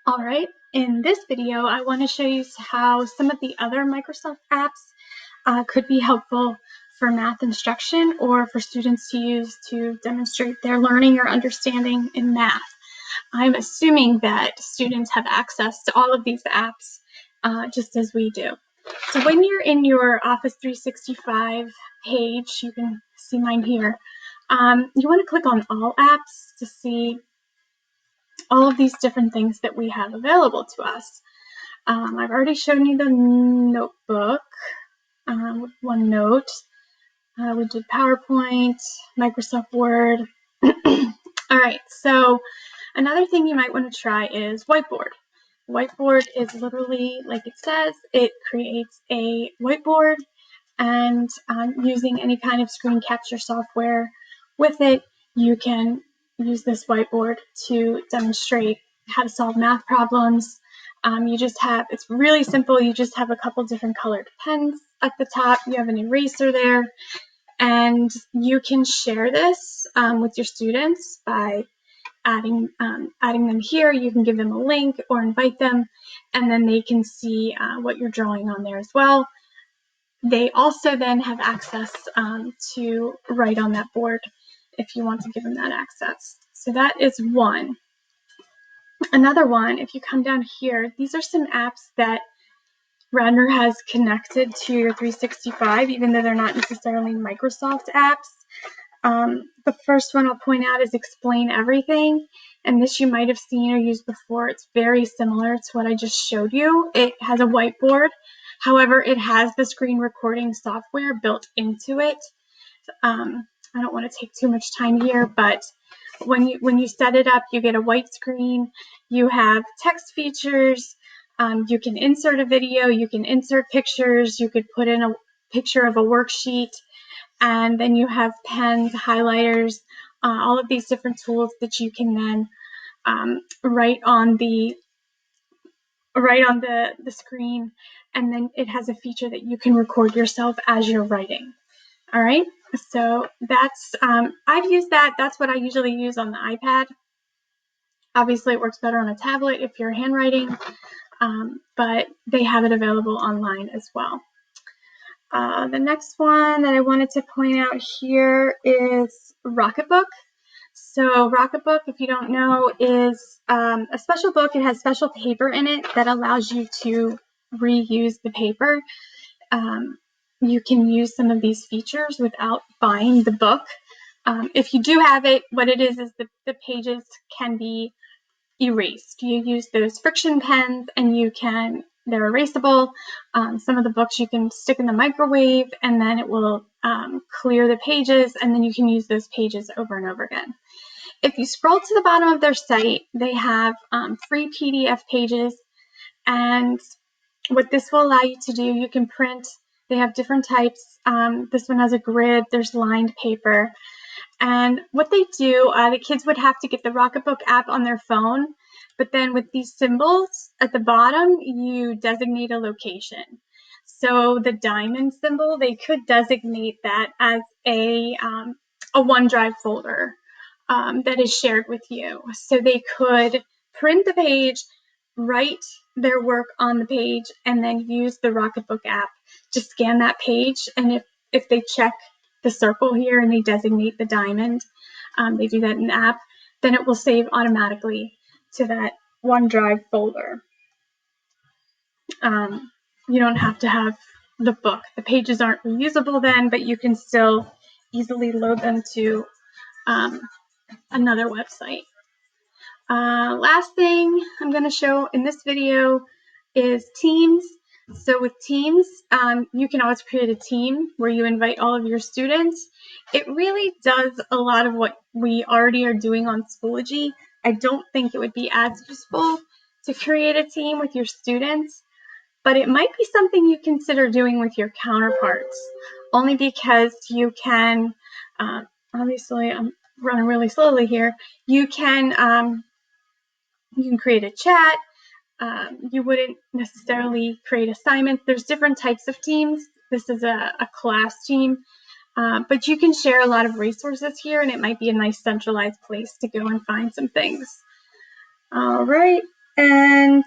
All right, in this video, I want to show you how some of the other Microsoft apps could be helpful for math instruction or for students to use to demonstrate their learning or understanding in math. I'm assuming that students have access to all of these apps just as we do. So when you're in your Office 365 page, you can see mine here, you want to click on All Apps to see all of these different things that we have available to us. I've already shown you the notebook with OneNote. We did PowerPoint, Microsoft Word. All right, so another thing you might want to try is Whiteboard. Whiteboard is literally, like it says, it creates a whiteboard, and using any kind of screen capture software with it, you can use this whiteboard to demonstrate how to solve math problems. It's really simple. You just have a couple different colored pens at the top. You have an eraser there, and you can share this with your students by adding them here. You can give them a link or invite them, and then they can see what you're drawing on there as well. They also then have access to write on that board if you want to give them that access. So that is one. Another one, if you come down here, these are some apps that Radner has connected to your 365, even though they're not necessarily Microsoft apps. The first one I'll point out is Explain Everything, and this you might have seen or used before. It's very similar to what I just showed you. It has a whiteboard. However, it has the screen recording software built into it. I don't want to take too much time here, but when you set it up, you get a white screen. You have text features. You can insert a video. You can insert pictures. You could put in a picture of a worksheet. And then you have pens, highlighters, all of these different tools that you can then write on the screen. And then it has a feature that you can record yourself as you're writing. All right, so that's I've used that. That's what I usually use on the iPad. Obviously, it works better on a tablet if you're handwriting, but they have it available online as well. The next one that I wanted to point out here is Rocketbook. So Rocketbook, if you don't know, is a special book. It has special paper in it that allows you to reuse the paper. You can use some of these features without buying the book. If you do have it, what it is the pages can be erased. You use those friction pens and they're erasable. Some of the books you can stick in the microwave and then it will clear the pages, and then you can use those pages over and over again. If you scroll to the bottom of their site, they have free PDF pages, and what this will allow you to do, you can print. They have different types. This one has a grid. There's lined paper. And what they do, the kids would have to get the Rocketbook app on their phone, but then with these symbols at the bottom, you designate a location. So the diamond symbol, they could designate that as a OneDrive folder that is shared with you. So they could print the page, write their work on the page, and then use the Rocketbook app to scan that page. And if they check the circle here and they designate the diamond, they do that in the app, then it will save automatically to that OneDrive folder. You don't have to have the book. The pages aren't reusable then, but you can still easily load them to another website. Last thing I'm going to show in this video is Teams. So with Teams, you can always create a team where you invite all of your students. It really does a lot of what we already are doing on Schoology. I don't think it would be as useful to create a team with your students, but it might be something you consider doing with your counterparts, only because you can, obviously I'm running really slowly here, you can create a chat. You wouldn't necessarily create assignments. There's different types of teams. This is a class team, but you can share a lot of resources here, and it might be a nice centralized place to go and find some things. All right, And